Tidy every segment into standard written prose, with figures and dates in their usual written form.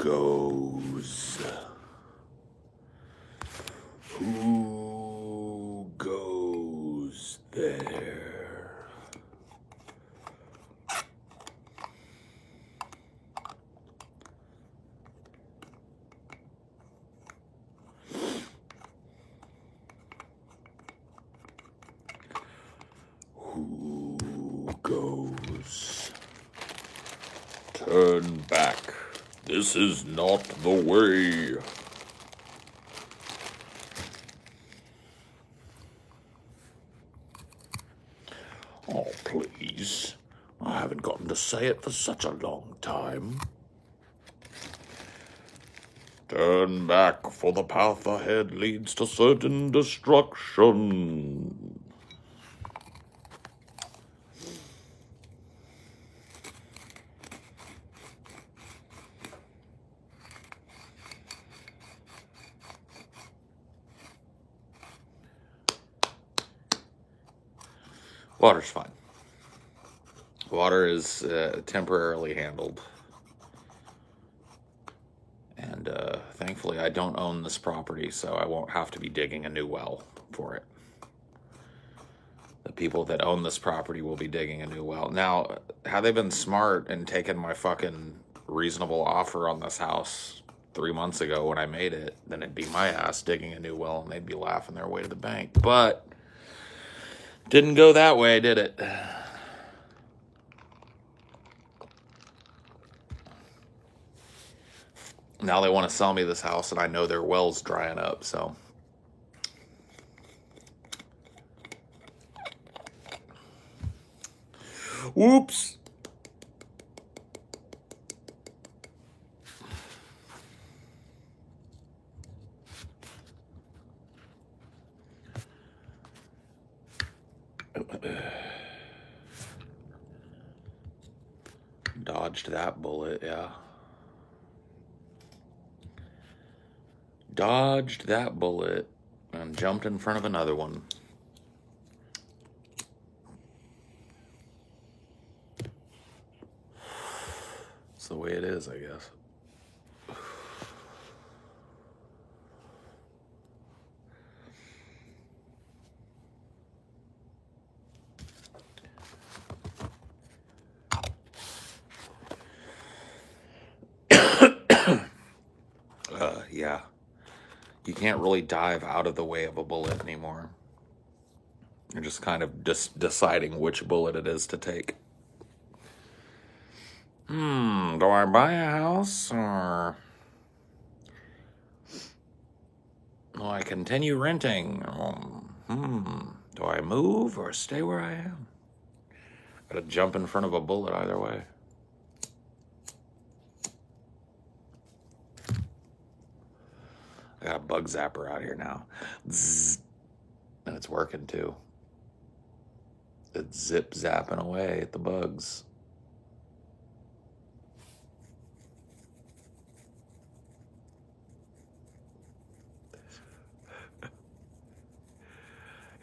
goes? Who goes there? Who goes? Turn back. This is not the way. Oh, please. I haven't gotten to say it for such a long time. Turn back, for the path ahead leads to certain destruction. Water's fine. Water is temporarily handled. And thankfully I don't own this property, so I won't have to be digging a new well for it. The people that own this property will be digging a new well. Now, had they been smart and taken my fucking reasonable offer on this house 3 months ago when I made it, then it'd be my ass digging a new well and they'd be laughing their way to the bank. But didn't go that way, did it? Now they want to sell me this house, and I know their well's drying up, so. Whoops. Dodged that bullet, yeah. Dodged that bullet and jumped in front of another one. It's the way it is, I guess. Yeah. You can't really dive out of the way of a bullet anymore. You're just kind of deciding which bullet it is to take. Do I buy a house or will I continue renting? Do I move or stay where I am? Gotta jump in front of a bullet either way. I got a bug zapper out here now. Zzz. And it's working too. It's zip zapping away at the bugs.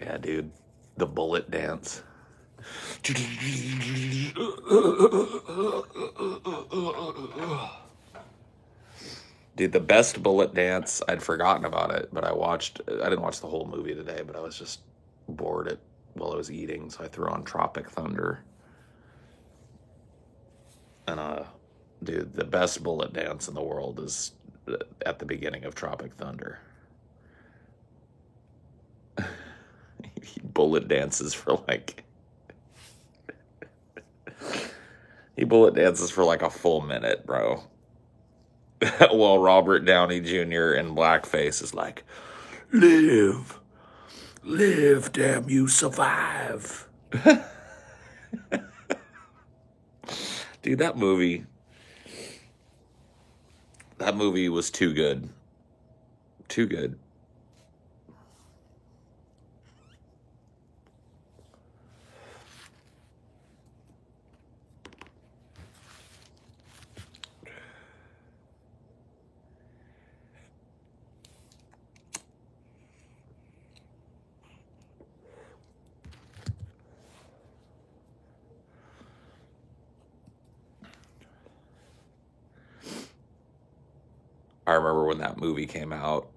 Yeah, dude. The bullet dance. Dude, the best bullet dance, I'd forgotten about it, but I didn't watch the whole movie today, but I was just bored while I was eating, so I threw on Tropic Thunder. And, dude, the best bullet dance in the world is at the beginning of Tropic Thunder. He bullet dances for like... He bullet dances for like a full minute, bro. While Robert Downey Jr. in blackface is like, live, damn you, survive. Dude, that movie was too good. Too good. I remember when that movie came out,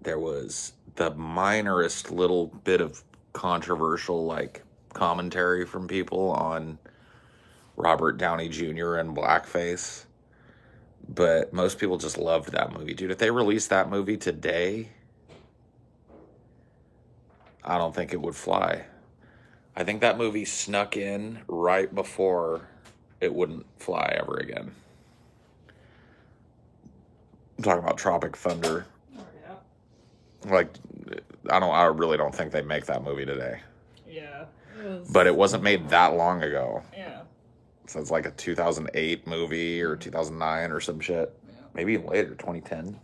there was the minorest little bit of controversial like commentary from people on Robert Downey Jr. and blackface. But most people just loved that movie. Dude, if they released that movie today, I don't think it would fly. I think that movie snuck in right before it wouldn't fly ever again. I'm talking about Tropic Thunder. Oh, yeah. Like, I really don't think they'd make that movie today. Yeah. But it wasn't made that long ago. Yeah. So it's like a 2008 movie or 2009 or some shit. Yeah. Maybe even later, 2010.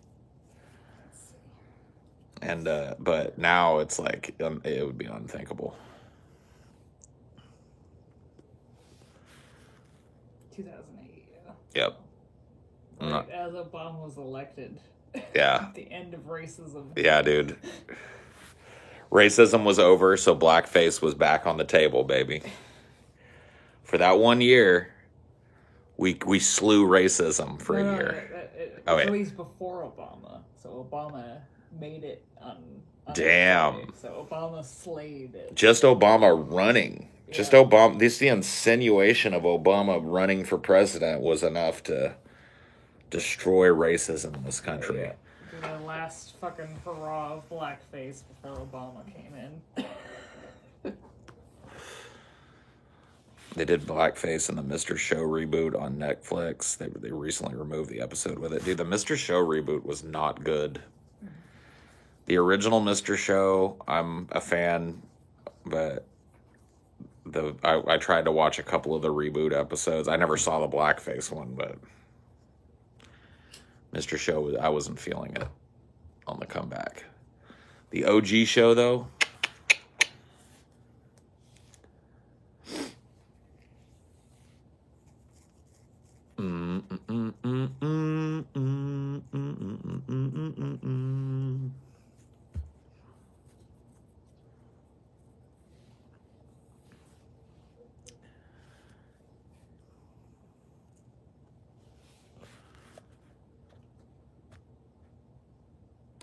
And, but now it's like, it would be unthinkable. 2008, yeah. Yep. Right as Obama was elected. Yeah. At the end of racism. Yeah, dude. Racism was over, so blackface was back on the table, baby. For that 1 year, we slew racism for a year. It was released before Obama, so Obama made it on damn. So Obama slayed it. Just Obama running. Yeah. Just Obama. The insinuation of Obama running for president was enough to destroy racism in this country. Yeah. The last fucking hurrah of blackface before Obama came in. They did blackface in the Mr. Show reboot on Netflix. They recently removed the episode with it. Dude, the Mr. Show reboot was not good. The original Mr. Show, I'm a fan, but I tried to watch a couple of the reboot episodes. I never saw the blackface one, but Mr. Show, I wasn't feeling it on the comeback. The OG show, though,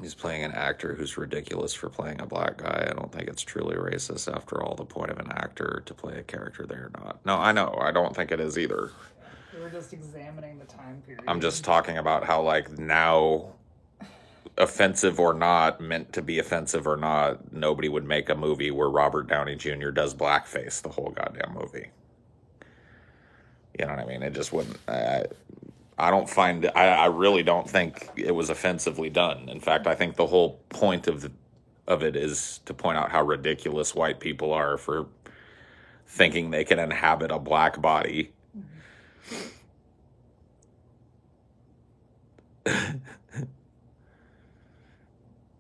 he's playing an actor who's ridiculous for playing a black guy. I don't think it's truly racist after all. The point of an actor to play a character they're not. No, I know. I don't think it is either. We were just examining the time period. I'm just talking about how, like, now, offensive or not, meant to be offensive or not, nobody would make a movie where Robert Downey Jr. does blackface the whole goddamn movie. You know what I mean? It just wouldn't... I really don't think it was offensively done. In fact, I think the whole point of it is to point out how ridiculous white people are for thinking they can inhabit a black body.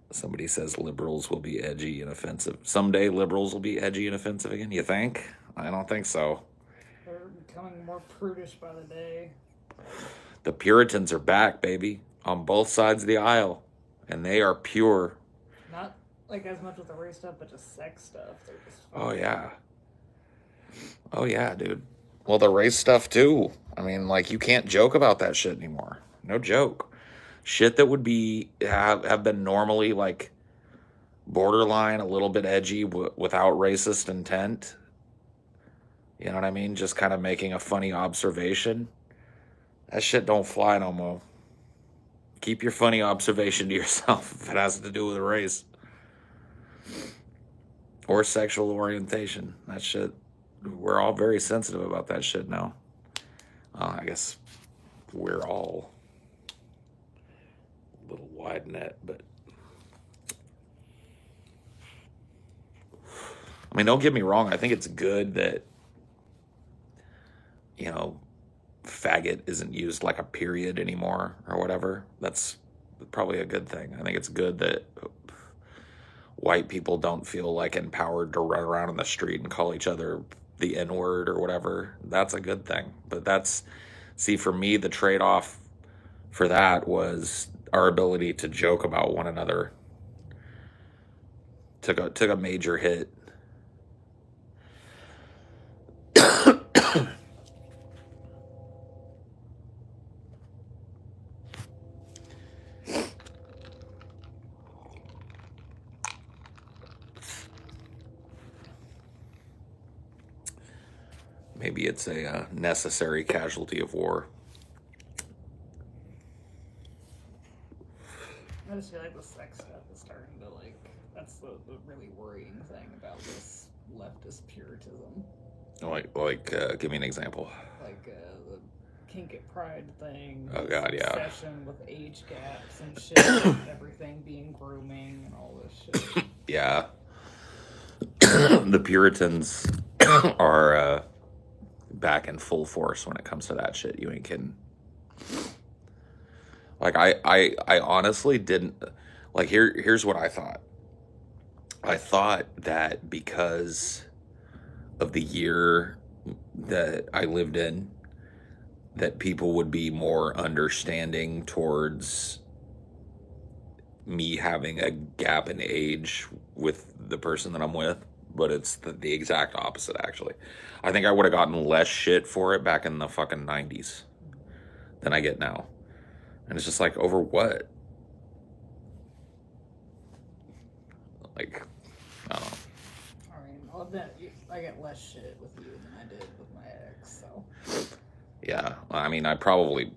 Somebody says liberals will be edgy and offensive. Someday liberals will be edgy and offensive again. You think? I don't think so. They're becoming more prudish by the day. The Puritans are back, baby, on both sides of the aisle, and they are pure. Not like as much with the race stuff, but just sex stuff. They're just oh yeah, dude. Well, the race stuff too. I mean, like, you can't joke about that shit anymore. No joke. Shit that would have been normally like borderline, a little bit edgy without racist intent. You know what I mean? Just kind of making a funny observation. That shit don't fly no more. Keep your funny observation to yourself if it has to do with race. Or sexual orientation. That shit, we're all very sensitive about that shit now. I guess we're all a little wide net, but... I mean, don't get me wrong. I think it's good that, you know, faggot isn't used like a period anymore or whatever. That's probably a good thing. I think it's good that white people don't feel like empowered to run around in the street and call each other the N-word or whatever. That's a good thing. But for me, the trade-off for that was our ability to joke about one another. Took a major hit. maybe it's a necessary casualty of war. I just feel like the sex stuff is starting to, like, that's the really worrying thing about this leftist puritanism. Give me an example. Like, the kink at pride thing. Oh, God, yeah. Obsession with age gaps and shit. Everything being grooming and all this shit. Yeah. The Puritans are back in full force when it comes to that shit. You ain't kidding. Like, I honestly didn't... Like, here's what I thought. I thought that because of the year that I lived in, that people would be more understanding towards me having a gap in age with the person that I'm with, but it's the exact opposite, actually. I think I would have gotten less shit for it back in the fucking 90s than I get now. And it's just like, over what? Like, I don't know. I mean, I'll admit, I get less shit with you than I did with my ex, so. Yeah, I mean, I probably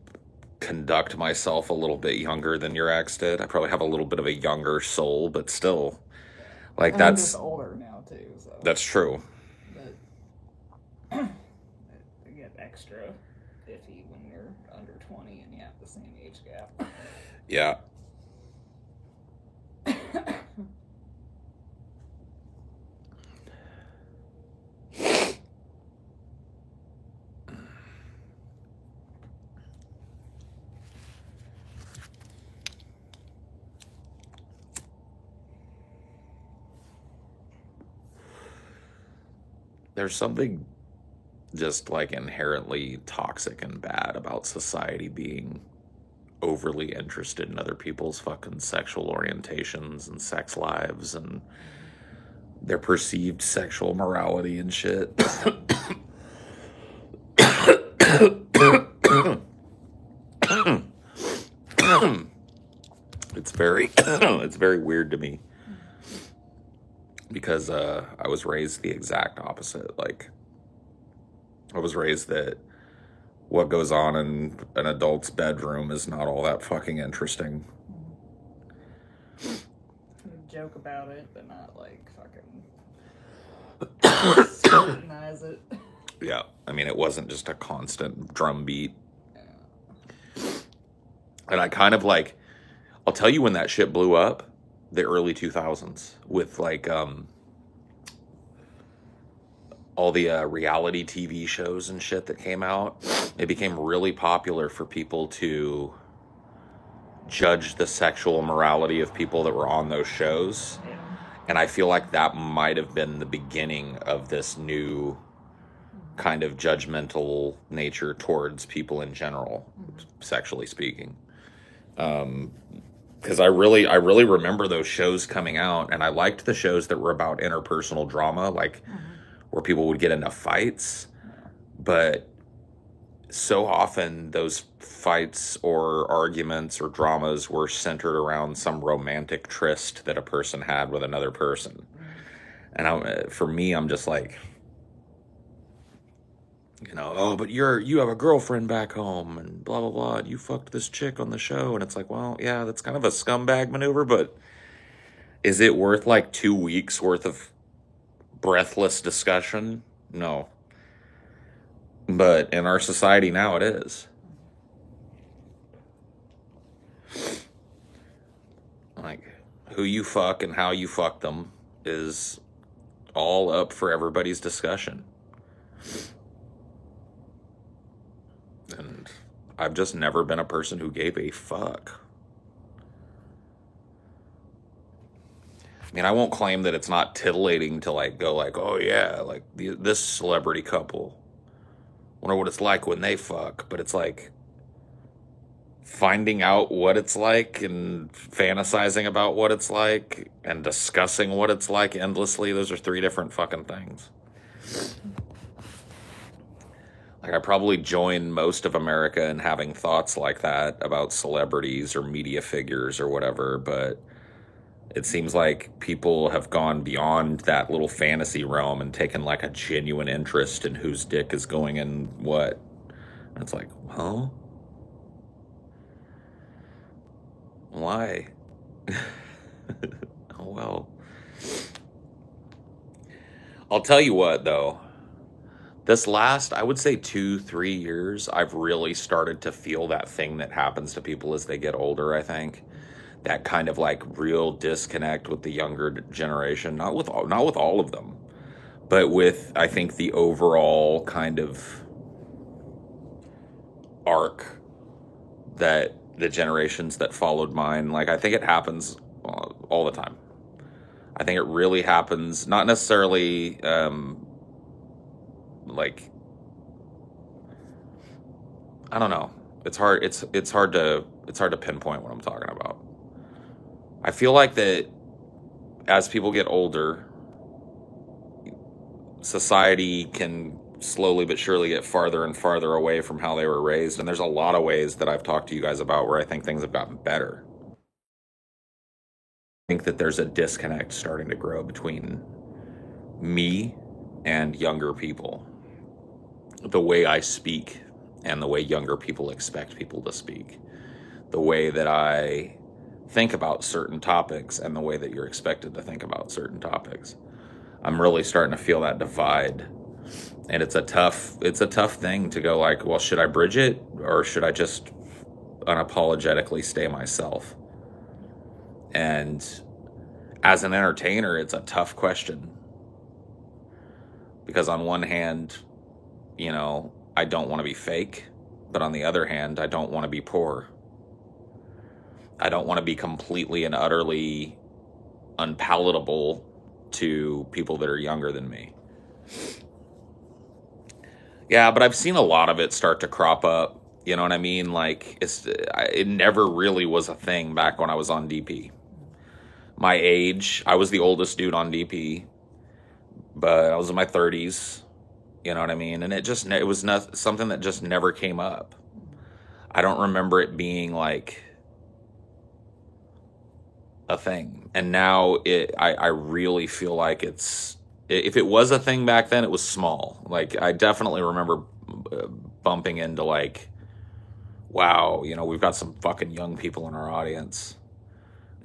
conduct myself a little bit younger than your ex did. I probably have a little bit of a younger soul, but still, like, I'm that's... just older now, too, so. That's true. But I get extra iffy when you're under 20 and you have the same age gap. Yeah. There's something just like inherently toxic and bad about society being overly interested in other people's fucking sexual orientations and sex lives and their perceived sexual morality and shit. It's very weird to me. Because I was raised the exact opposite. Like, I was raised that what goes on in an adult's bedroom is not all that fucking interesting. You joke about it, but not, like, fucking scrutinize it. Yeah, I mean, it wasn't just a constant drum beat. Yeah. And I kind of, like, I'll tell you when that shit blew up. The early 2000s with like all the reality TV shows and shit that came out. It became really popular for people to judge the sexual morality of people that were on those shows. Yeah. And I feel like that might have been the beginning of this new kind of judgmental nature towards people in general, sexually speaking. Because I really remember those shows coming out, and I liked the shows that were about interpersonal drama, like where people would get into fights. But so often those fights or arguments or dramas were centered around some romantic tryst that a person had with another person. And for me, I'm just like, you know, oh, but you have a girlfriend back home and blah, blah, blah. And you fucked this chick on the show. And it's like, well, yeah, that's kind of a scumbag maneuver, but is it worth like 2 weeks worth of breathless discussion? No. But in our society now, it is. Like, who you fuck and how you fuck them is all up for everybody's discussion. And I've just never been a person who gave a fuck. I mean, I won't claim that it's not titillating to like go like, oh yeah, like this celebrity couple. Wonder what it's like when they fuck. But it's like finding out what it's like and fantasizing about what it's like and discussing what it's like endlessly. Those are 3 different fucking things. Like, I probably join most of America in having thoughts like that about celebrities or media figures or whatever, but It seems like people have gone beyond that little fantasy realm and taken like a genuine interest in whose dick is going in what. And it's like, huh? Why? Oh, well. I'll tell you what, though. This last, I would say 2-3 years, I've really started to feel that thing that happens to people as they get older, I think. That kind of like real disconnect with the younger generation, not with all of them, but with, I think, the overall kind of arc that the generations that followed mine, like, I think it happens all the time. I think it really happens, not necessarily like, I don't know. It's hard. It's hard to pinpoint what I'm talking about. I feel like that as people get older, society can slowly but surely get farther and farther away from how they were raised. And there's a lot of ways that I've talked to you guys about where I think things have gotten better. I think that there's a disconnect starting to grow between me and younger people. The way I speak and the way younger people expect people to speak. The way that I think about certain topics and the way that you're expected to think about certain topics. I'm really starting to feel that divide. And it's a tough thing to go like, well, should I bridge it or should I just unapologetically stay myself? And as an entertainer, it's a tough question. Because on one hand, you know, I don't want to be fake, but on the other hand, I don't want to be poor. I don't want to be completely and utterly unpalatable to people that are younger than me. Yeah, but I've seen a lot of it start to crop up. You know what I mean? Like, it never really was a thing back when I was on DP. My age, I was the oldest dude on DP, but I was in my 30s. You know what I mean? And it was not something that just never came up. I don't remember it being like a thing. And now I really feel like if it was a thing back then, it was small. Like, I definitely remember bumping into like, wow, you know, we've got some fucking young people in our audience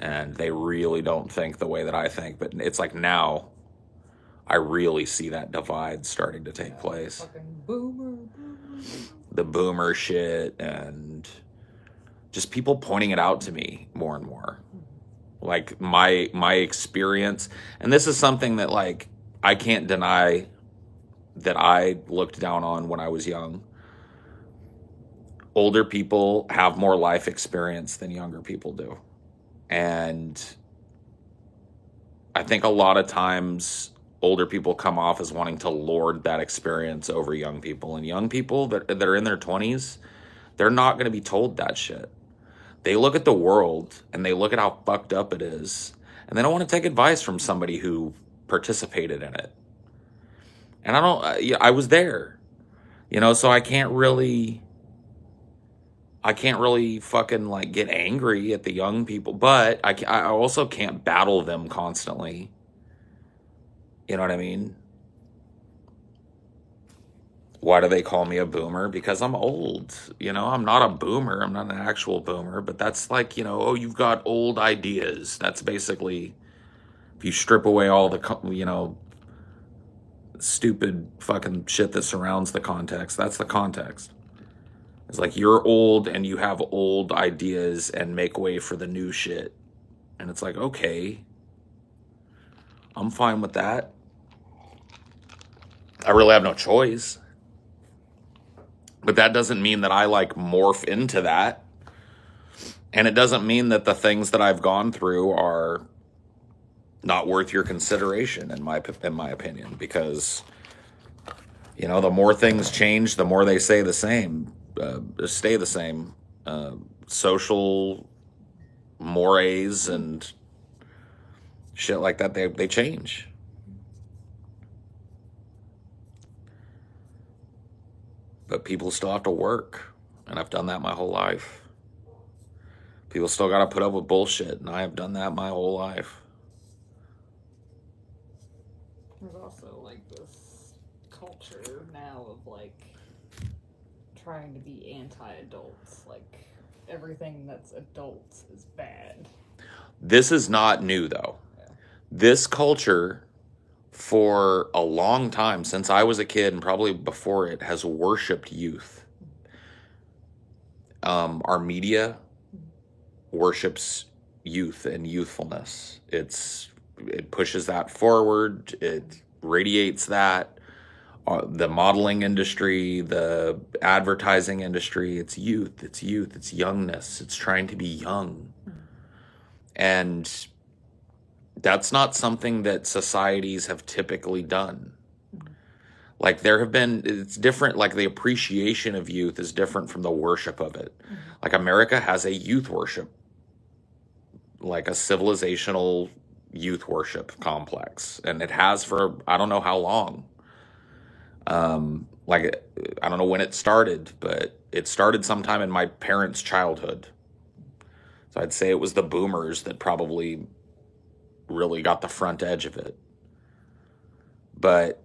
and they really don't think the way that I think. But it's like now I really see that divide starting to take place. Fucking boomer. The boomer shit and just people pointing it out to me more and more. Like my experience, and this is something that like I can't deny that I looked down on when I was young. Older people have more life experience than younger people do. And I think a lot of times older people come off as wanting to lord that experience over young people. And young people that are in their 20s, they're not going to be told that shit. They look at the world and they look at how fucked up it is. And they don't want to take advice from somebody who participated in it. And I was there, you know, so I can't really fucking like get angry at the young people, but I also can't battle them constantly. You know what I mean? Why do they call me a boomer? Because I'm old. You know, I'm not a boomer. I'm not an actual boomer, but that's like, you know, oh, you've got old ideas. That's basically, if you strip away all the, you know, stupid fucking shit that surrounds the context, that's the context. It's like you're old and you have old ideas and make way for the new shit. And it's like, okay, I'm fine with that. I really have no choice. But that doesn't mean that I like morph into that. And it doesn't mean that the things that I've gone through are not worth your consideration, in my opinion, because, you know, the more things change, the more they stay the same. Social mores and shit like that, they change. But people still have to work, and I've done that my whole life. People still got to put up with bullshit, and I have done that my whole life. There's also like this culture now of like trying to be anti-adults. Like everything that's adults is bad. This is not new, though. Yeah. This culture, for a long time, since I was a kid and probably before it, has worshipped youth. Our media worships youth and youthfulness. It pushes that forward. It radiates that. The modeling industry, the advertising industry, it's youth, it's youngness. It's trying to be young. And that's not something that societies have typically done. Like it's different, like the appreciation of youth is different from the worship of it. Like America has a youth worship, like a civilizational youth worship complex. And it has for, I don't know how long. Like, I don't know when it started, but it started sometime in my parents' childhood. So I'd say it was the boomers that probably really got the front edge of it. But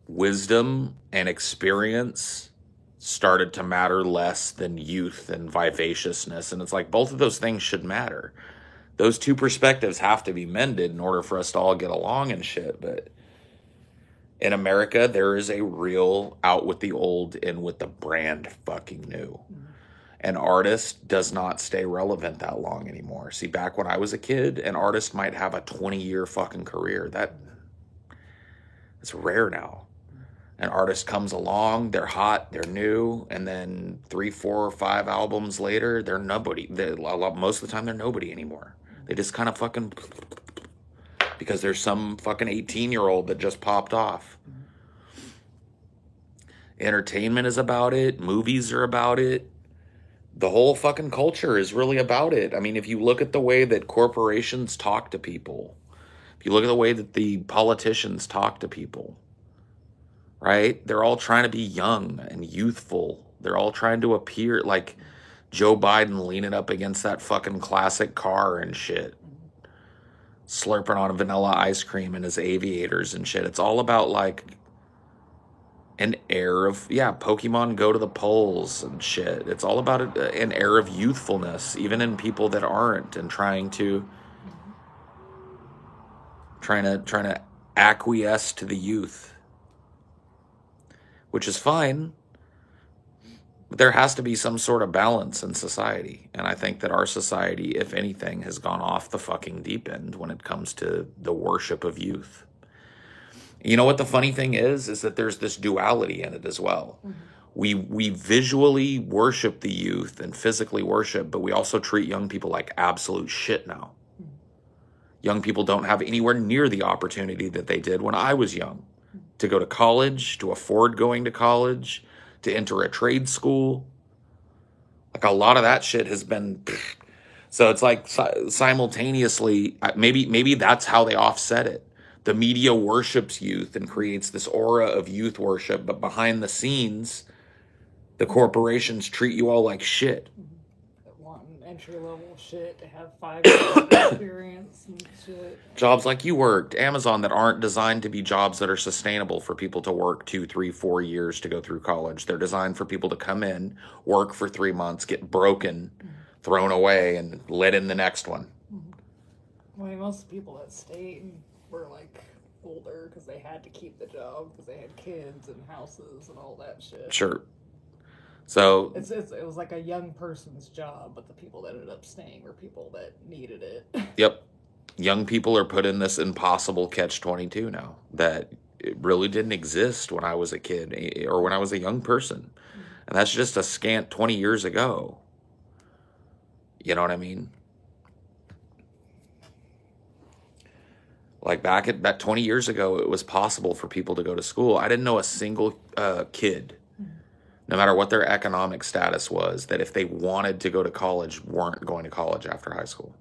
wisdom and experience started to matter less than youth and vivaciousness. And it's like both of those things should matter. Those two perspectives have to be mended in order for us to all get along and shit. But in America, there is a real out with the old, in with the brand fucking new. An artist does not stay relevant that long anymore. See, back when I was a kid, an artist might have a 20-year fucking career. That's rare now. An artist comes along, they're hot, they're new, and then 3, 4, or 5 albums later, they're nobody. Most of the time, they're nobody anymore. They just kind of fucking, because there's some fucking 18-year-old that just popped off. Entertainment is about it. Movies are about it. The whole fucking culture is really about it. I mean, if you look at the way that corporations talk to people, if you look at the way that the politicians talk to people, right? They're all trying to be young and youthful. They're all trying to appear like Joe Biden leaning up against that fucking classic car and shit, slurping on vanilla ice cream in his aviators and shit. It's all about like an air of, Pokemon go to the polls and shit. It's all about an air of youthfulness, even in people that aren't, and trying to acquiesce to the youth, which is fine. But there has to be some sort of balance in society. And I think that our society, if anything, has gone off the fucking deep end when it comes to the worship of youth. You know what the funny thing is that there's this duality in it as well. We visually worship the youth and physically worship, but we also treat young people like absolute shit now. Young people don't have anywhere near the opportunity that they did when I was young. To go to college, to afford going to college, to enter a trade school. Like a lot of that shit has been... So it's like simultaneously, maybe that's how they offset it. The media worships youth and creates this aura of youth worship, but behind the scenes, the corporations treat you all like shit. Wanting entry-level shit to have 5 years of experience and shit. Jobs like you worked, Amazon, that aren't designed to be jobs that are sustainable for people to work 2, 3, 4 years to go through college. They're designed for people to come in, work for 3 months, get broken, thrown away, and let in the next one. I mean, most people that stayed were like older because they had to keep the job because they had kids and houses and all that shit. Sure. So it was like a young person's job, but the people that ended up staying were people that needed it. Yep. Young people are put in this impossible catch-22 now that it really didn't exist when I was a kid or when I was a young person. And that's just a scant 20 years ago. You know what I mean? Like back at that 20 years ago, it was possible for people to go to school. I didn't know a single kid, no matter what their economic status was, that if they wanted to go to college, weren't going to college after high school.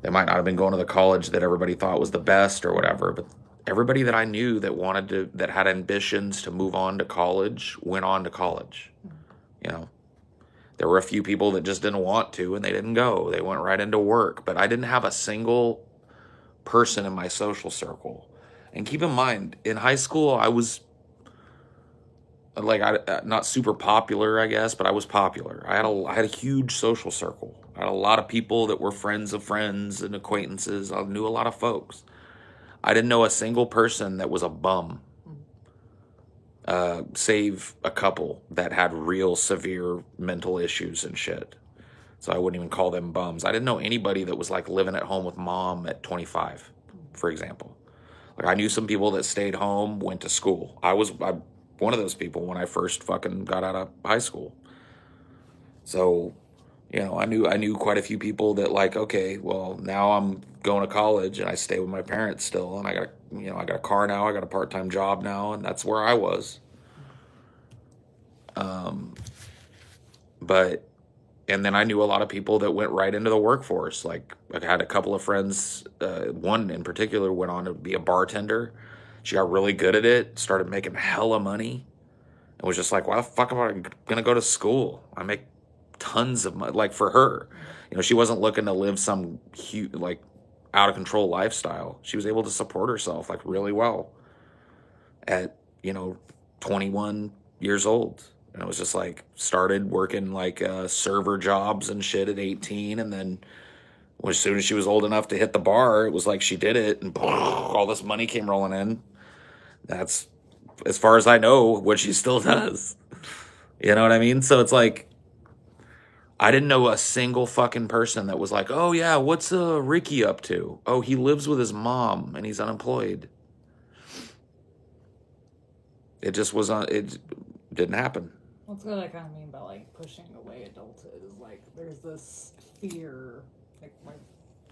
They might not have been going to the college that everybody thought was the best or whatever, but everybody that I knew that had ambitions to move on to college, went on to college. You know, There were a few people that just didn't want to and they didn't go. They went right into work. But I didn't have a single person in my social circle. And keep in mind, in high school, I was like, not super popular, I guess, but I was popular. I had a huge social circle. I had a lot of people that were friends of friends and acquaintances. I knew a lot of folks. I didn't know a single person that was a bum, save a couple that had real severe mental issues and shit. So I wouldn't even call them bums. I didn't know anybody that was like living at home with mom at 25, for example. Like I knew some people that stayed home, went to school. I'm one of those people when I first fucking got out of high school. So, you know, I knew quite a few people that like, okay, well, now I'm going to college and I stay with my parents still, and I got a car now, I got a part-time job now, and that's where I was. And then I knew a lot of people that went right into the workforce. Like I had a couple of friends, one in particular went on to be a bartender. She got really good at it, started making hella money, and was just like, why the fuck am I going to go to school? I make tons of money. Like for her, you know, she wasn't looking to live some huge, like out of control lifestyle. She was able to support herself like really well at, 21 years old. And it was just like, started working like server jobs and shit at 18. And then as soon as she was old enough to hit the bar, it was like she did it and all this money came rolling in. That's, as far as I know, what she still does. You know what I mean? So it's like, I didn't know a single fucking person that was like, oh yeah, what's Ricky up to? Oh, he lives with his mom and he's unemployed. It just it didn't happen. That's what I kind of mean by like pushing away adulthood, is like there's this fear, like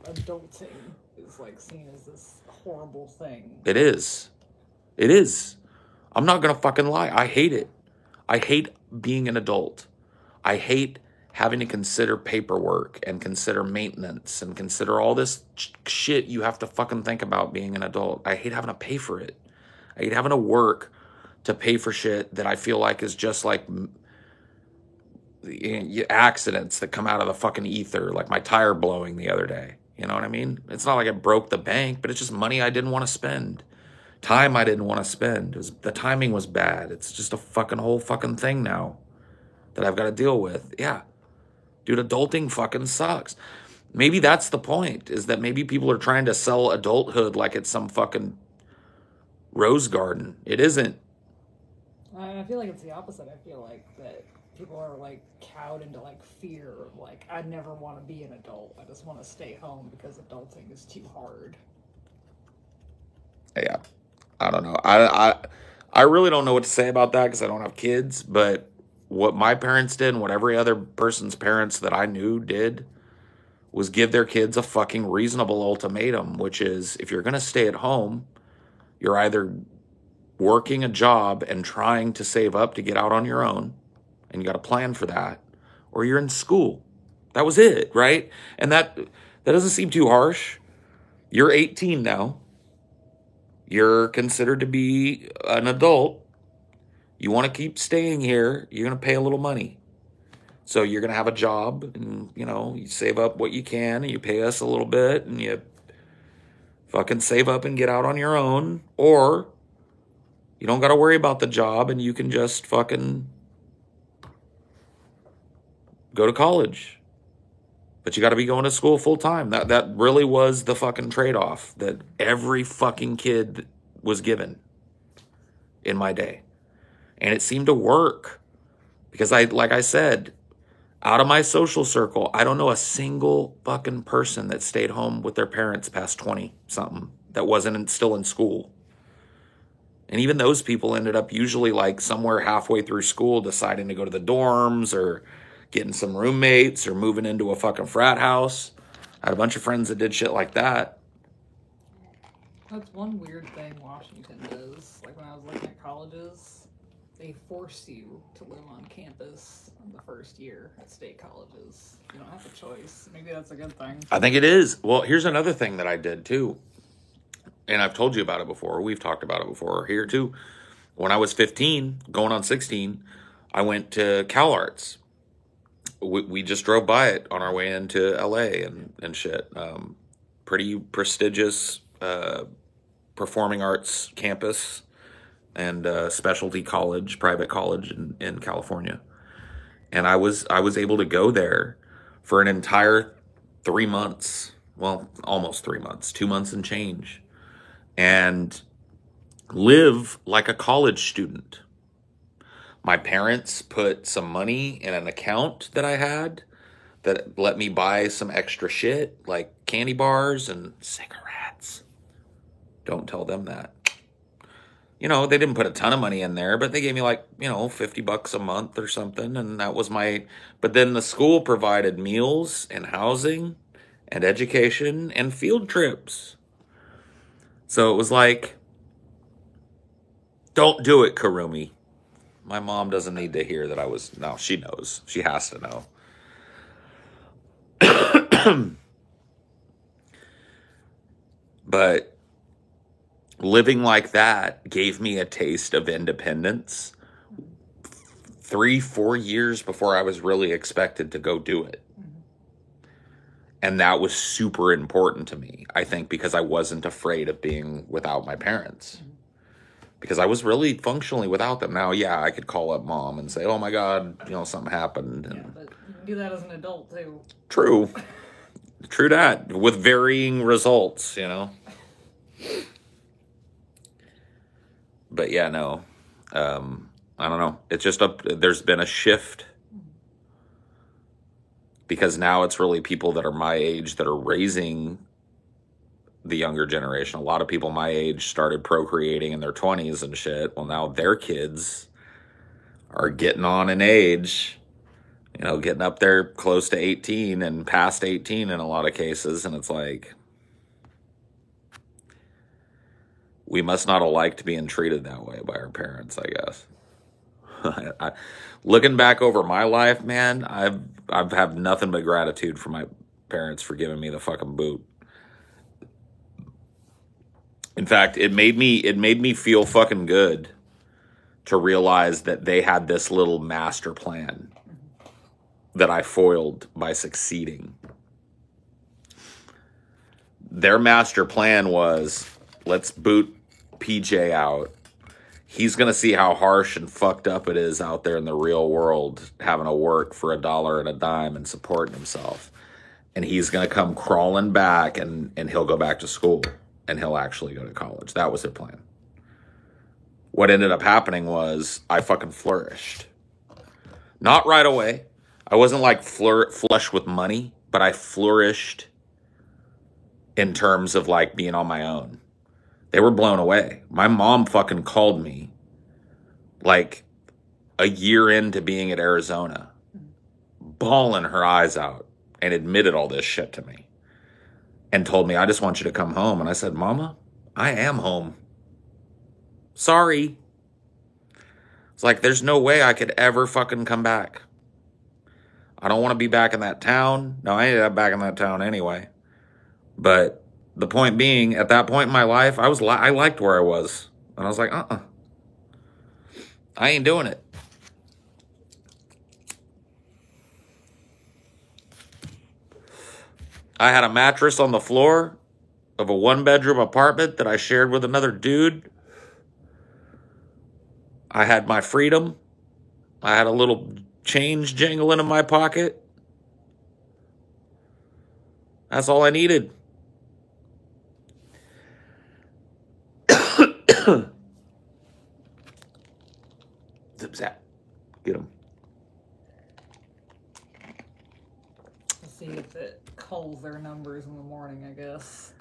adulting is like seen as this horrible thing. It is. It is. I'm not gonna fucking lie. I hate it. I hate being an adult. I hate having to consider paperwork and consider maintenance and consider all this shit you have to fucking think about being an adult. I hate having to pay for it. I hate having to work to pay for shit that I feel like is just like accidents that come out of the fucking ether, like my tire blowing the other day. You know what I mean? It's not like it broke the bank, but it's just money I didn't want to spend. Time I didn't want to spend. The timing was bad. It's just a fucking whole fucking thing now that I've got to deal with. Yeah. Dude, adulting fucking sucks. Maybe that's the point, is that maybe people are trying to sell adulthood like it's some fucking rose garden. It isn't. I feel like it's the opposite. I feel like that people are like cowed into like fear of like, I never want to be an adult. I just want to stay home because adulting is too hard. Yeah. I don't know. I really don't know what to say about that because I don't have kids, but what my parents did and what every other person's parents that I knew did was give their kids a fucking reasonable ultimatum, which is if you're going to stay at home, you're either working a job and trying to save up to get out on your own, and you got a plan for that, or you're in school. That was it, right? And that doesn't seem too harsh. You're 18 now. You're considered to be an adult. You want to keep staying here, you're going to pay a little money. So you're going to have a job and, you save up what you can and you pay us a little bit and you fucking save up and get out on your own. Or you don't got to worry about the job and you can just fucking go to college. But you got to be going to school full time. That really was the fucking trade-off that every fucking kid was given in my day. And it seemed to work because like I said, out of my social circle, I don't know a single fucking person that stayed home with their parents past 20 something that wasn't still in school. And even those people ended up usually like somewhere halfway through school deciding to go to the dorms or getting some roommates or moving into a fucking frat house. I had a bunch of friends that did shit like that. That's one weird thing Washington does. Like when I was looking at colleges, they force you to live on campus in the first year at state colleges. You don't have a choice. Maybe that's a good thing. I think it is. Well, here's another thing that I did too. And I've told you about it before. We've talked about it before here too. When I was 15, going on 16, I went to CalArts. we just drove by it on our way into LA and shit. Pretty prestigious performing arts campus and specialty college, private college in California. And I was able to go there for an entire 3 months. Well, almost 3 months, 2 months and change, and live like a college student. My parents put some money in an account that I had that let me buy some extra shit like candy bars and cigarettes. Don't tell them that. You know, they didn't put a ton of money in there, but they gave me like, you know, $50 a month or something. And that was but then the school provided meals and housing and education and field trips. So it was like, don't do it, Karumi. My mom doesn't need to hear that no, she knows. She has to know. But living like that gave me a taste of independence 3-4 years before I was really expected to go do it. And that was super important to me, I think, because I wasn't afraid of being without my parents. Because I was really functionally without them. Now, yeah, I could call up mom and say, oh my God, you know, something happened. And yeah, but you can do that as an adult too. True. True that. With varying results, you know. But yeah, no. I don't know. It's just there's been a shift. Because now it's really people that are my age that are raising the younger generation. A lot of people my age started procreating in their 20s and shit. Well, now their kids are getting on in age, you know, getting up there close to 18 and past 18 in a lot of cases. And it's like, we must not have liked being treated that way by our parents, I guess. Looking back over my life, man, I've have nothing but gratitude for my parents for giving me the fucking boot. In fact, it made me feel fucking good to realize that they had this little master plan that I foiled by succeeding. Their master plan was, let's boot PJ out. He's going to see how harsh and fucked up it is out there in the real world, having to work for $1 and a dime and supporting himself. And he's going to come crawling back and he'll go back to school and he'll actually go to college. That was their plan. What ended up happening was I fucking flourished. Not right away. I wasn't like flush with money, but I flourished in terms of like being on my own. They were blown away. My mom fucking called me like a year into being at Arizona, bawling her eyes out, and admitted all this shit to me. And told me, I just want you to come home. And I said, Mama, I am home. Sorry. It's like, there's no way I could ever fucking come back. I don't want to be back in that town. No, I ended up back in that town anyway. But the point being, at that point in my life, I liked where I was. And I was like, I ain't doing it. I had a mattress on the floor of a 1-bedroom apartment that I shared with another dude. I had my freedom. I had a little change jingling in my pocket. That's all I needed. Zip zap. Get him. Let's see if it calls their numbers in the morning, I guess.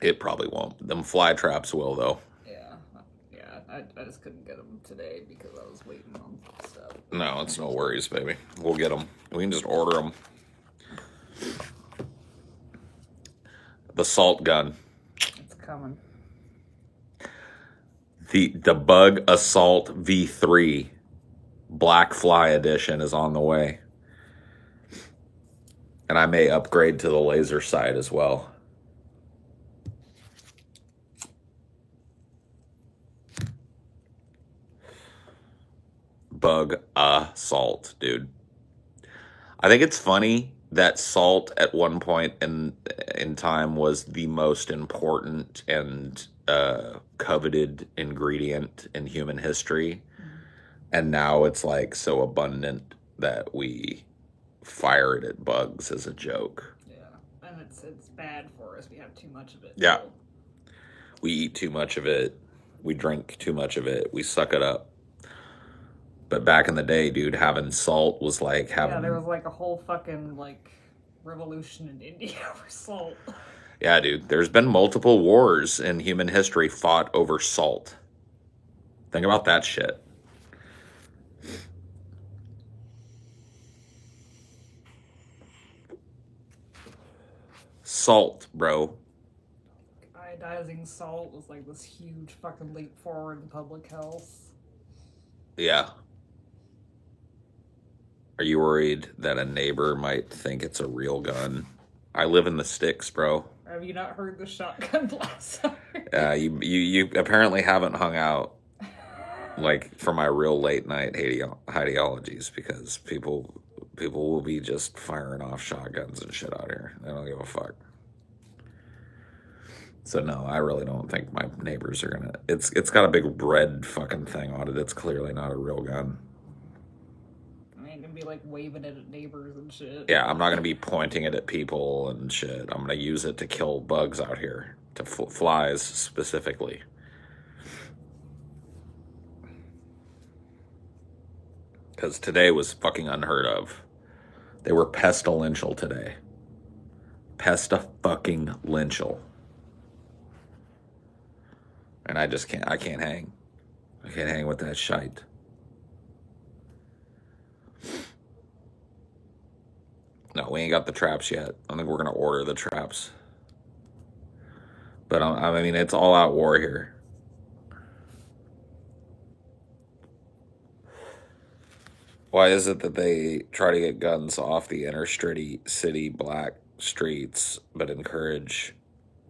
It probably won't. Them fly traps will, though. Yeah, I just couldn't get them today because I was waiting on stuff. No, it's no worries, baby. We'll get them. We can just order them. The salt gun. It's coming. The Bug Assault V3 Black Fly Edition is on the way. And I may upgrade to the laser sight as well. Bug Assault, dude. I think it's funny that salt at one point in time was the most important and coveted ingredient in human history, and now it's like so abundant that we fire it at bugs as a joke. Yeah, and it's bad for us. We have too much of it. Yeah. So. We eat too much of it. We drink too much of it. We suck it up. But back in the day, dude, having salt was like having... Yeah, there was like a whole fucking like revolution in India over salt. Yeah, dude. There's been multiple wars in human history fought over salt. Think about that shit. Salt, bro. Iodizing salt was like this huge fucking leap forward in public health. Yeah. Are you worried that a neighbor might think it's a real gun? I live in the sticks, bro. Have you not heard the shotgun blast? You apparently haven't hung out like for my real late night ideologies, because people will be just firing off shotguns and shit out here. They don't give a fuck. So no, I really don't think my neighbors are gonna. It's got a big red fucking thing on it. It's clearly not a real gun. I ain't gonna be like waving it at neighbors and shit. Yeah, I'm not gonna be pointing it at people and shit. I'm gonna use it to kill bugs out here, to flies specifically. Because today was fucking unheard of. They were pestilential today. Pesta-fucking-lential. And I can't hang. I can't hang with that shite. No, we ain't got the traps yet. I think we're going to order the traps. But I mean, it's all out war here. Why is it that they try to get guns off the inner city black streets, but encourage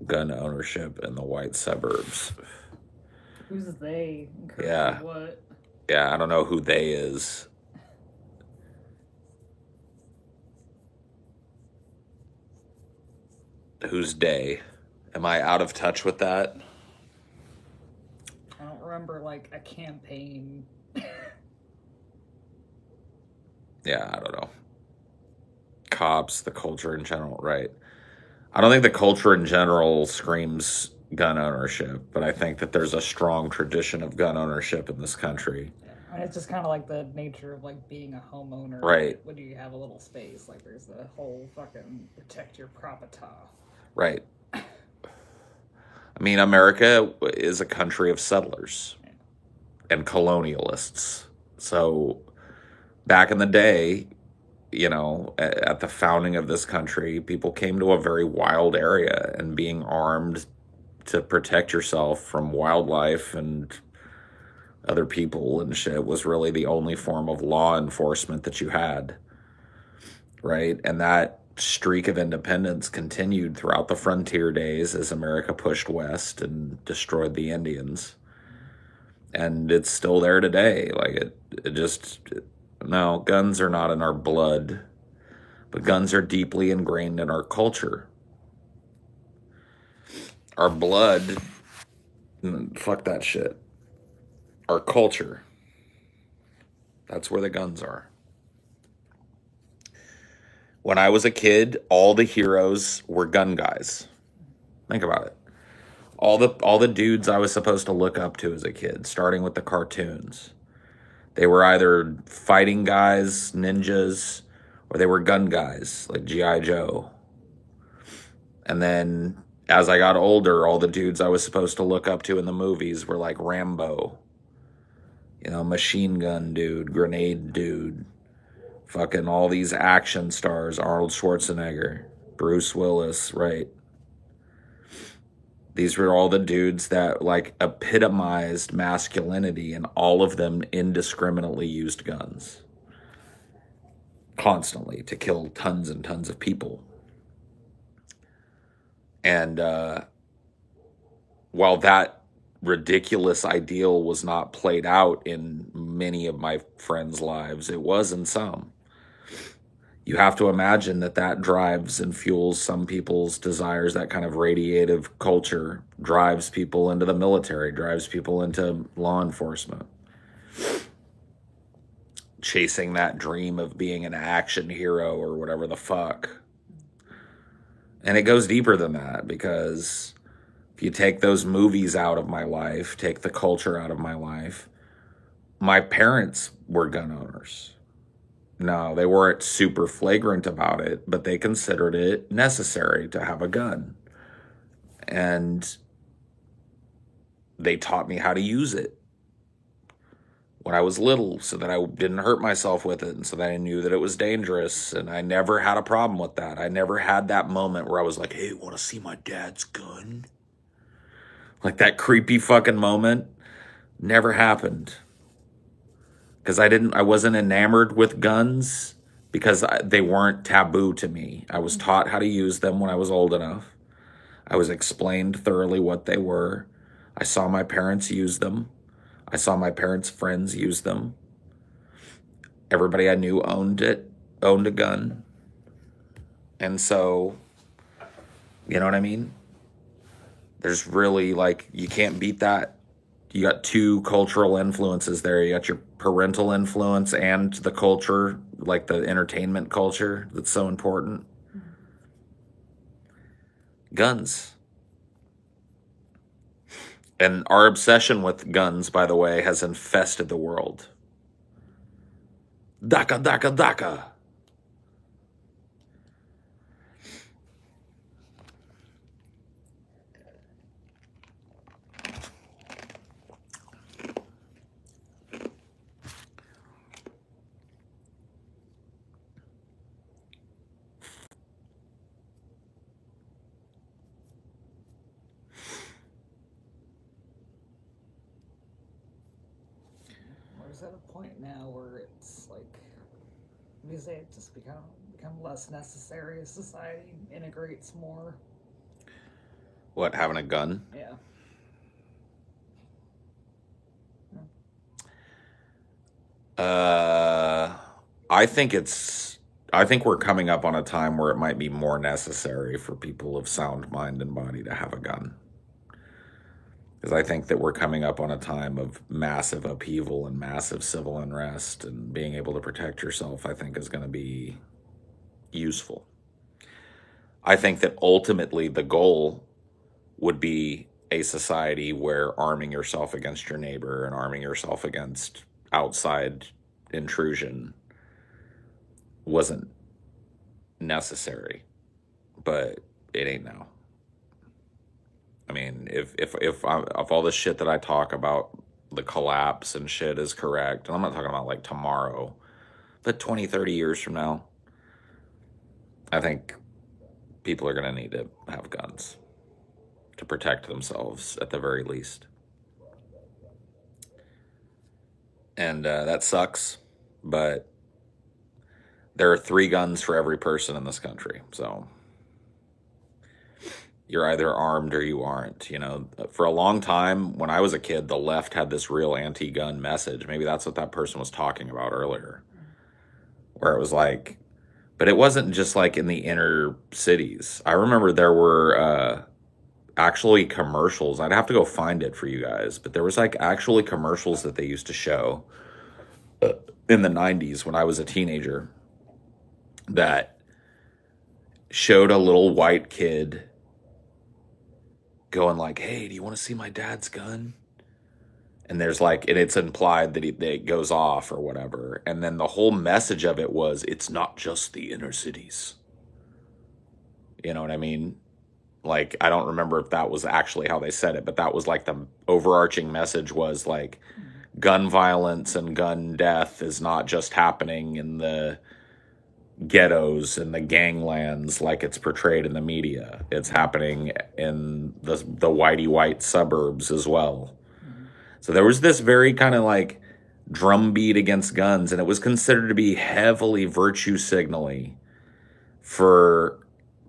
gun ownership in the white suburbs? Who's they? Yeah. What? Yeah, I don't know who they is. Who's they? Am I out of touch with that? I don't remember like a campaign. Yeah, I don't know. Cops, the culture in general, right? I don't think the culture in general screams gun ownership, but I think that there's a strong tradition of gun ownership in this country. Yeah. And it's just kind of like the nature of like being a homeowner. Right. When you have a little space, like there's the whole fucking protect your property. Right. I mean, America is a country of settlers and colonialists. So back in the day, you know, at the founding of this country, people came to a very wild area, and being armed to protect yourself from wildlife and other people and shit was really the only form of law enforcement that you had, right? And that streak of independence continued throughout the frontier days as America pushed west and destroyed the Indians. And it's still there today. Like no, guns are not in our blood, but guns are deeply ingrained in our culture. Our blood, fuck that shit. Our culture, that's where the guns are. When I was a kid, all the heroes were gun guys. Think about it. All the dudes I was supposed to look up to as a kid, starting with the cartoons. They were either fighting guys, ninjas, or they were gun guys, like G.I. Joe. And then as I got older, all the dudes I was supposed to look up to in the movies were like Rambo. You know, machine gun dude, grenade dude. Fucking all these action stars, Arnold Schwarzenegger, Bruce Willis, right? These were all the dudes that like epitomized masculinity, and all of them indiscriminately used guns. Constantly to kill tons and tons of people. And while that ridiculous ideal was not played out in many of my friends' lives, it was in some. you have to imagine that that drives and fuels some people's desires. That kind of radiative culture drives people into the military, drives people into law enforcement, chasing that dream of being an action hero or whatever the fuck. And it goes deeper than that, because if you take those movies out of my life, take the culture out of my life, my parents were gun owners. No, they weren't super flagrant about it, but they considered it necessary to have a gun. And they taught me how to use it when I was little so that I didn't hurt myself with it, and so that I knew that it was dangerous. And I never had a problem with that. I never had that moment where I was like, hey, want to see my dad's gun? Like that creepy fucking moment never happened. Because I wasn't enamored with guns, because they weren't taboo to me. I was taught how to use them when I was old enough. I was explained thoroughly what they were. I saw my parents use them. I saw my parents' friends use them. Everybody I knew owned a gun. And so, you know what I mean? There's really, like, you can't beat that. You got two cultural influences there. You got your parental influence and the culture, like the entertainment culture that's so important. Guns. And our obsession with guns, by the way, has infested the world. Daka, daka, daka. At a point now where it's like, we say it just become less necessary as society integrates more. What, having a gun? Yeah. I think we're coming up on a time where it might be more necessary for people of sound mind and body to have a gun. Because I think that we're coming up on a time of massive upheaval and massive civil unrest, and being able to protect yourself, I think, is going to be useful. I think that ultimately the goal would be a society where arming yourself against your neighbor and arming yourself against outside intrusion wasn't necessary, but it ain't now. I mean, if all this shit that I talk about, the collapse and shit, is correct, and I'm not talking about like tomorrow, but 20, 30 years from now, I think people are going to need to have guns to protect themselves at the very least. And that sucks, but there are 3 guns for every person in this country, so you're either armed or you aren't. You know, for a long time, when I was a kid, the left had this real anti-gun message. Maybe that's what that person was talking about earlier, where it was like, but it wasn't just like in the inner cities. I remember there were actually commercials. I'd have to go find it for you guys, but there was like actually commercials that they used to show in the 90s when I was a teenager that showed a little white kid going like, hey, do you want to see my dad's gun? And there's like, and it's implied that it goes off or whatever. And then the whole message of it was, it's not just the inner cities. You know what I mean? Like, I don't remember if that was actually how they said it, but that was like the overarching message was like, gun violence and gun death is not just happening in the ghettos and the ganglands like it's portrayed in the media. It's happening in the whitey white suburbs as well. So there was this very kind of like drumbeat against guns, and it was considered to be heavily virtue signaling for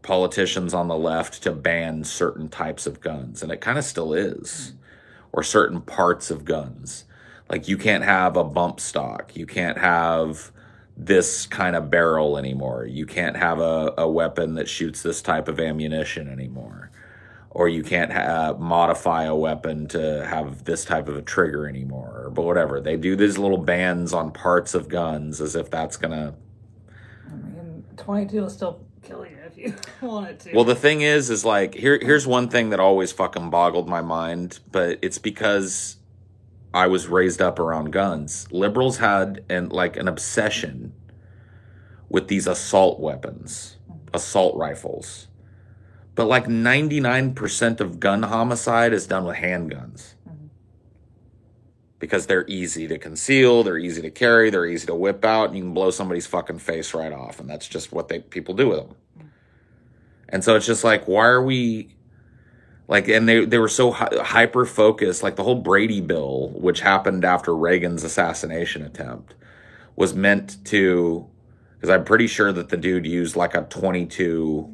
politicians on the left to ban certain types of guns, and it kind of still is, or certain parts of guns. Like, you can't have a bump stock, you can't have this kind of barrel anymore. You can't have a weapon that shoots this type of ammunition anymore. Or you can't modify a weapon to have this type of a trigger anymore. But whatever. They do these little bans on parts of guns as if that's going to... I mean, 22 will still kill you if you want it to. Well, the thing is like, here's one thing that always fucking boggled my mind, but it's because I was raised up around guns. Liberals had an obsession with these assault weapons, assault rifles. But like 99% of gun homicide is done with handguns. Because they're easy to conceal, they're easy to carry, they're easy to whip out, and you can blow somebody's fucking face right off. And that's just what people do with them. And so it's just like, why are we... Like, and they were so hyper-focused, like the whole Brady bill, which happened after Reagan's assassination attempt, was meant to... Because I'm pretty sure that the dude used like a 22...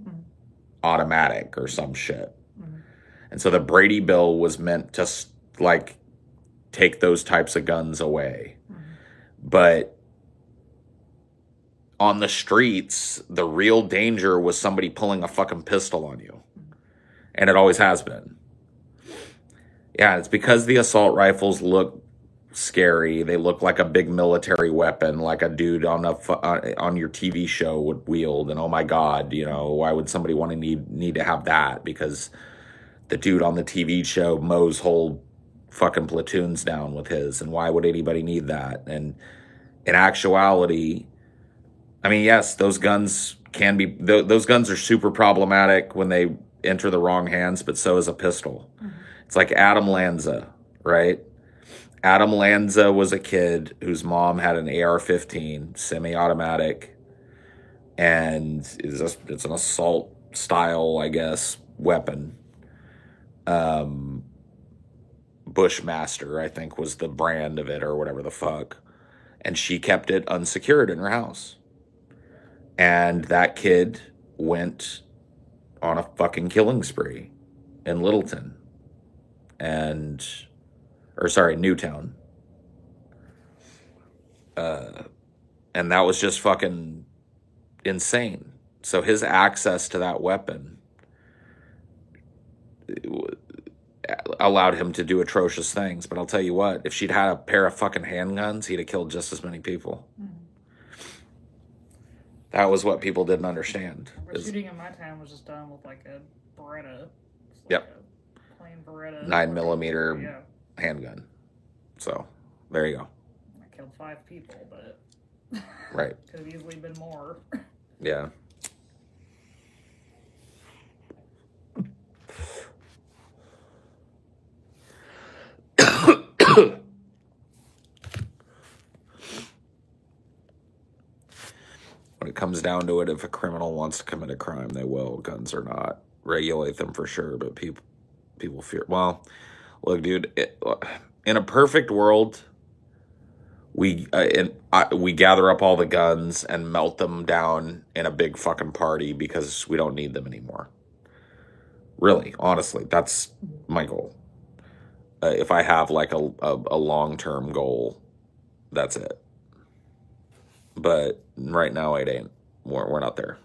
automatic or some shit. And so the Brady bill was meant to like take those types of guns away. But on the streets, the real danger was somebody pulling a fucking pistol on you. And it always has been. Yeah, it's because the assault rifles look scary. They look like a big military weapon, like a dude on your TV show would wield. And oh my God, why would somebody want to need to have that? Because the dude on the TV show mows whole fucking platoons down with his. And why would anybody need that? And in actuality, I mean, yes, those guns those guns are super problematic when they enter the wrong hands, but so is a pistol. It's like Adam Lanza, right? Adam Lanza was a kid whose mom had an AR-15 semi-automatic, and it's an assault style, I guess, weapon. Bushmaster, I think, was the brand of it, or whatever the fuck. And she kept it unsecured in her house. And that kid went on a fucking killing spree in Littleton. Newtown. And that was just fucking insane. So his access to that weapon allowed him to do atrocious things. But I'll tell you what, if she'd had a pair of fucking handguns, he'd have killed just as many people. That was what people didn't understand. But shooting in my town was just done with like a Beretta. Yep. A plain Beretta. 9mm handgun. So, there you go. I killed 5 people, but right. Could have easily been more. Yeah. When it comes down to it, if a criminal wants to commit a crime, they will. Guns or not. Regulate them for sure, but people fear. Well, look, dude, in a perfect world, we gather up all the guns and melt them down in a big fucking party because we don't need them anymore. Really, honestly, that's my goal. If I have like a long-term goal, that's it. But right now it ain't. We're not there.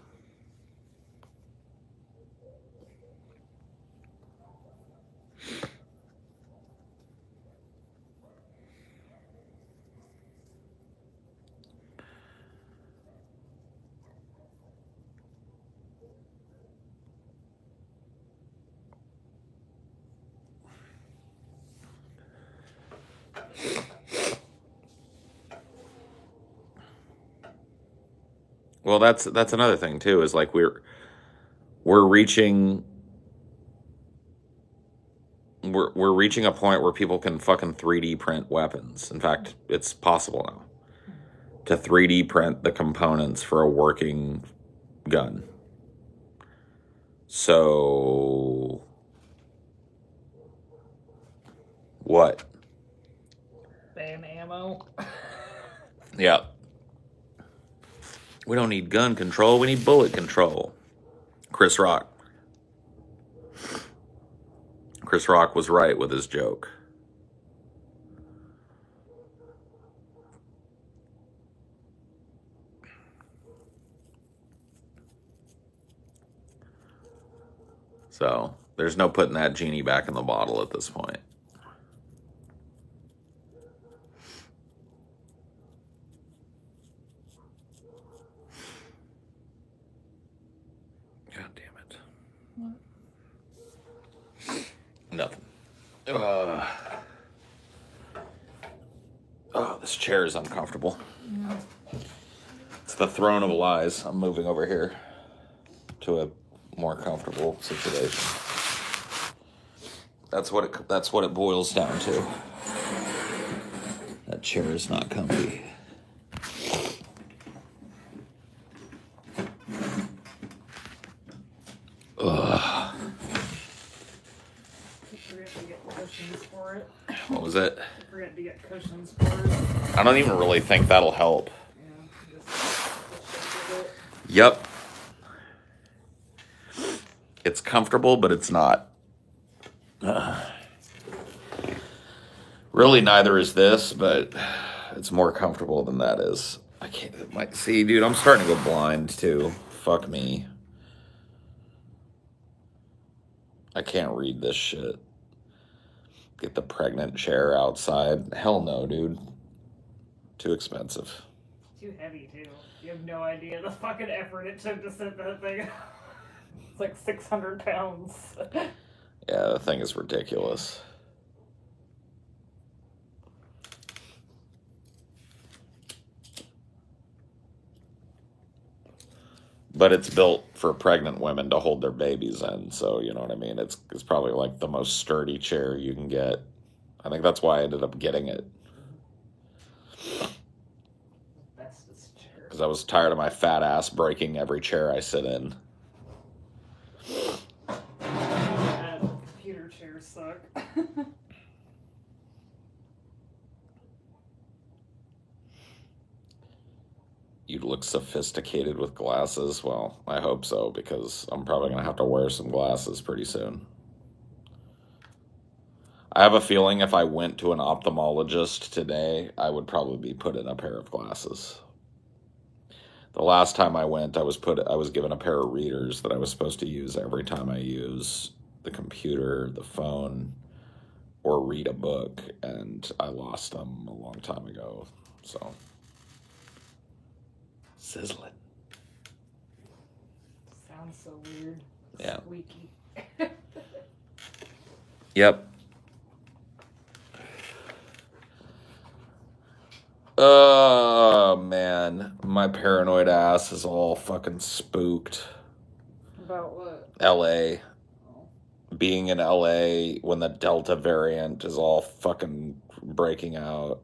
Well, that's another thing too, is like we're reaching a point where people can fucking 3D print weapons. In fact, it's possible now to 3D print the components for a working gun. So what? Ban ammo. Yeah. We don't need gun control. We need bullet control. Chris Rock. Chris Rock was right with his joke. So there's no putting that genie back in the bottle at this point. God damn it. What? Nothing. Oh, this chair is uncomfortable. Yeah. It's the throne of lies. I'm moving over here to a more comfortable situation. That's what it boils down to. That chair is not comfy. Ugh. Forget to get cushions for it. What was it? Forget to get cushions for it. I don't even really think that'll help. Yeah, just Yep. It's comfortable, but it's not. Really, neither is this, but it's more comfortable than that is. I can't. See, dude, I'm starting to go blind too. Fuck me. I can't read this shit. Get the pregnant chair outside. Hell no, dude. Too expensive. Too heavy, too. You have no idea the fucking effort it took to set that thing up. It's like 600 pounds. Yeah, the thing is ridiculous. But it's built for pregnant women to hold their babies in, so you know what I mean? It's probably like the most sturdy chair you can get. I think that's why I ended up getting it. Bestest chair. Because I was tired of my fat ass breaking every chair I sit in. Computer chairs suck. You look sophisticated with glasses. Well, I hope so, because I'm probably going to have to wear some glasses pretty soon. I have a feeling if I went to an ophthalmologist today, I would probably be put in a pair of glasses. The last time I went, I was given a pair of readers that I was supposed to use every time I use the computer, the phone, or read a book, and I lost them a long time ago, so... Sizzling. Sounds so weird. Yeah. Squeaky. Yep. Oh, man. My paranoid ass is all fucking spooked. About what? LA. Oh. Being in LA when the Delta variant is all fucking breaking out.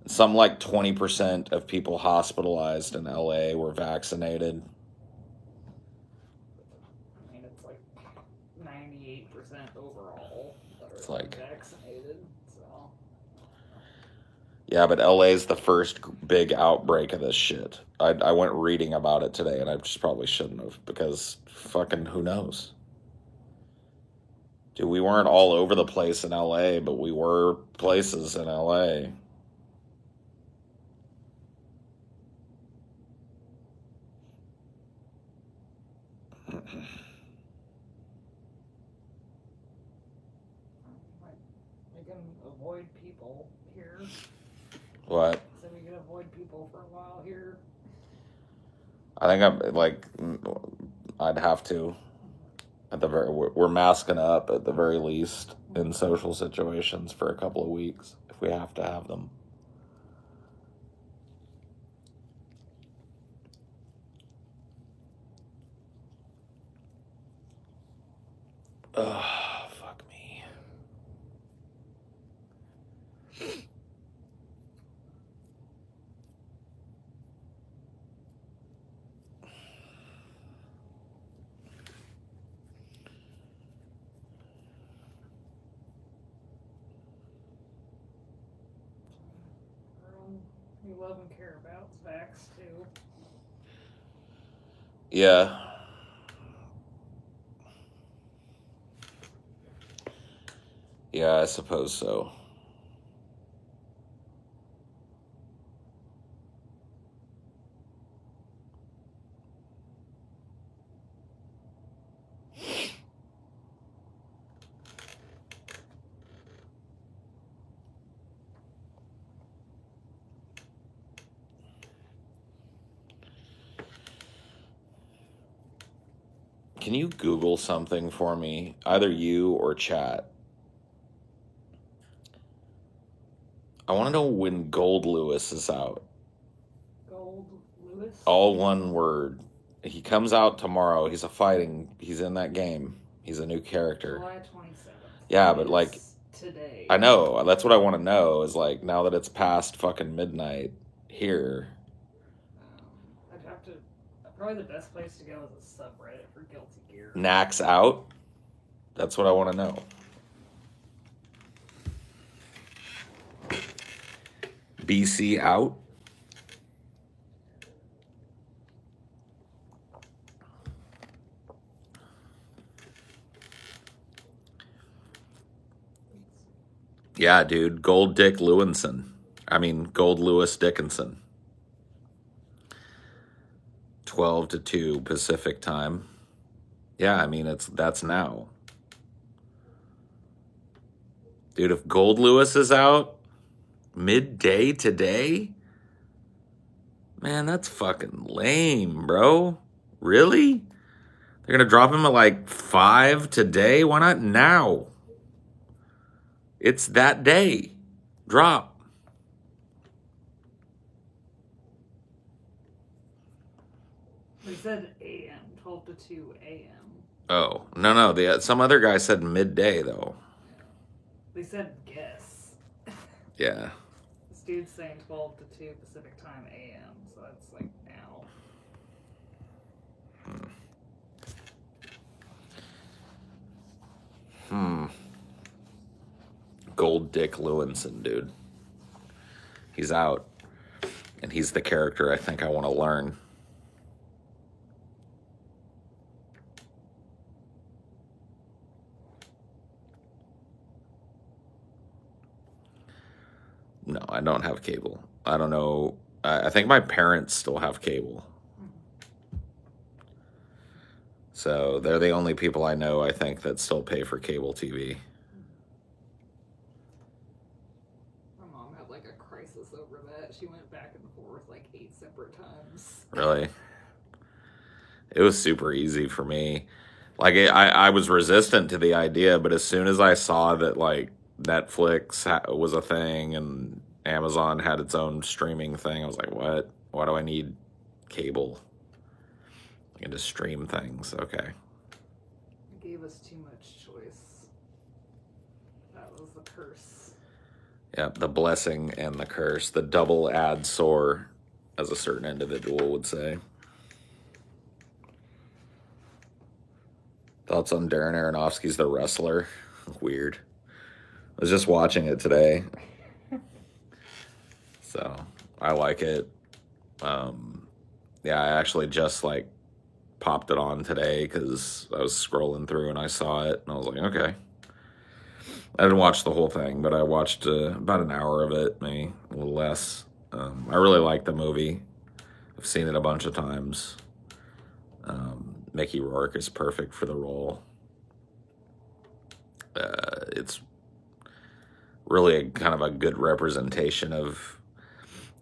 Some like 20% of people hospitalized in LA were vaccinated. I mean, it's like 98% overall that are It's like vaccinated. So. Yeah, but LA's the first big outbreak of this shit. I went reading about it today, and I just probably shouldn't have, because fucking who knows? Dude, we weren't all over the place in LA, but we were places in LA. We can avoid people here. What? So we can avoid people for a while here. I think I'd have to. We're masking up at the very least in social situations for a couple of weeks if we have to have them. Ugh, fuck me. We love and care about vax too. Yeah. Yeah, I suppose so. can you Google something for me? Either you or chat. I want to know when Gold Lewis is out. Gold Lewis? All one word. He comes out tomorrow. He's in that game. He's a new character. July 27th. Yeah, but like today. I know. That's what I want to know is like now that it's past fucking midnight here. I'd have to. Probably the best place to go is a subreddit for Guilty Gear. Nax out? That's what I want to know. BC out? Yeah, dude. Gold Dick Lewinson. Gold Lewis Dickinson. 12 to 2 Pacific time. Yeah, that's now. Dude, if Gold Lewis is out midday today, man, that's fucking lame, bro. Really? They're gonna drop him at like 5 today? Why not now? It's that day. Drop. They said AM, 12 to 2 AM. Oh, no. Some other guy said midday, though. They said guess. Yeah. This dude's saying 12 to 2 Pacific time AM, so that's like now. Gold Dick Lewinson, dude. He's out. And he's the character I think I want to learn. No, I don't have cable. I don't know. I think my parents still have cable. So they're the only people I know, I think, that still pay for cable TV. My mom had like a crisis over that. She went back and forth like 8 separate times. Really? It was super easy for me. Like, I was resistant to the idea, but as soon as I saw that, like, Netflix was a thing and Amazon had its own streaming thing, I was like, what? Why do I need cable? I can just stream things. Okay. It gave us too much choice. That was the curse. Yeah, the blessing and the curse. The double ad sore, as a certain individual would say. Thoughts on Darren Aronofsky's The Wrestler? Weird. I was just watching it today. So, I like it. Yeah, I actually just, like, popped it on today because I was scrolling through and I saw it. And I was like, okay. I didn't watch the whole thing, but I watched about an hour of it, maybe a little less. I really like the movie. I've seen it a bunch of times. Mickey Rourke is perfect for the role. It's really kind of a good representation of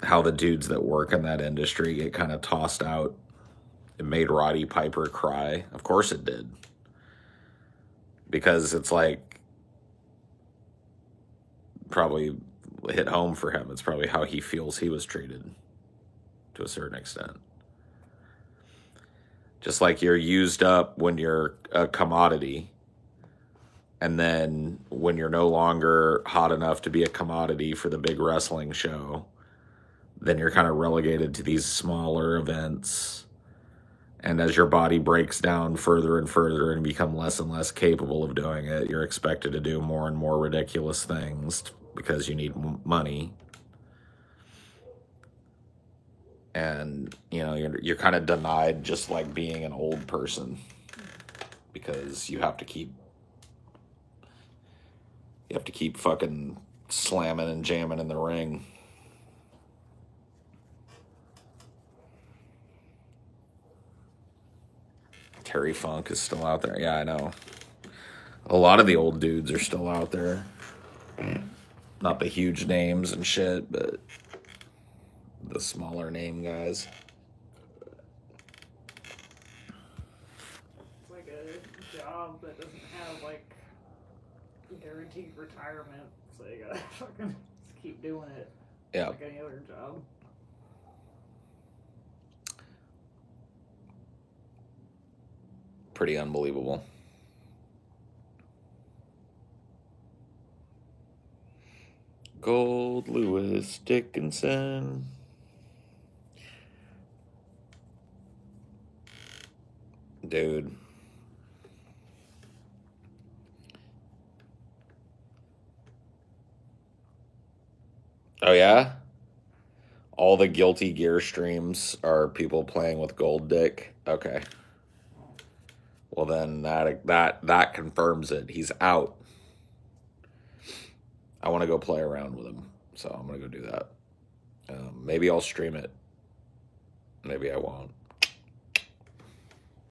how the dudes that work in that industry get kind of tossed out. It made Roddy Piper cry. Of course it did. Because it's like probably hit home for him. It's probably how he feels he was treated to a certain extent. Just like you're used up when you're a commodity, and then when you're no longer hot enough to be a commodity for the big wrestling show, then you're kind of relegated to these smaller events. And as your body breaks down further and further and become less and less capable of doing it, you're expected to do more and more ridiculous things because you need money. And, you're kind of denied just like being an old person because you have to keep fucking slamming and jamming in the ring. Terry Funk is still out there. Yeah, I know. A lot of the old dudes are still out there. Not the huge names and shit, but the smaller name guys. It's like a guaranteed retirement, so you gotta fucking just keep doing it. Yeah. Like any other job. Pretty unbelievable. Gold Lewis Dickinson. Dude. Oh, yeah? All the Guilty Gear streams are people playing with Gold Dick. Okay. Well, then that confirms it. He's out. I want to go play around with him, so I'm going to go do that. Maybe I'll stream it. Maybe I won't.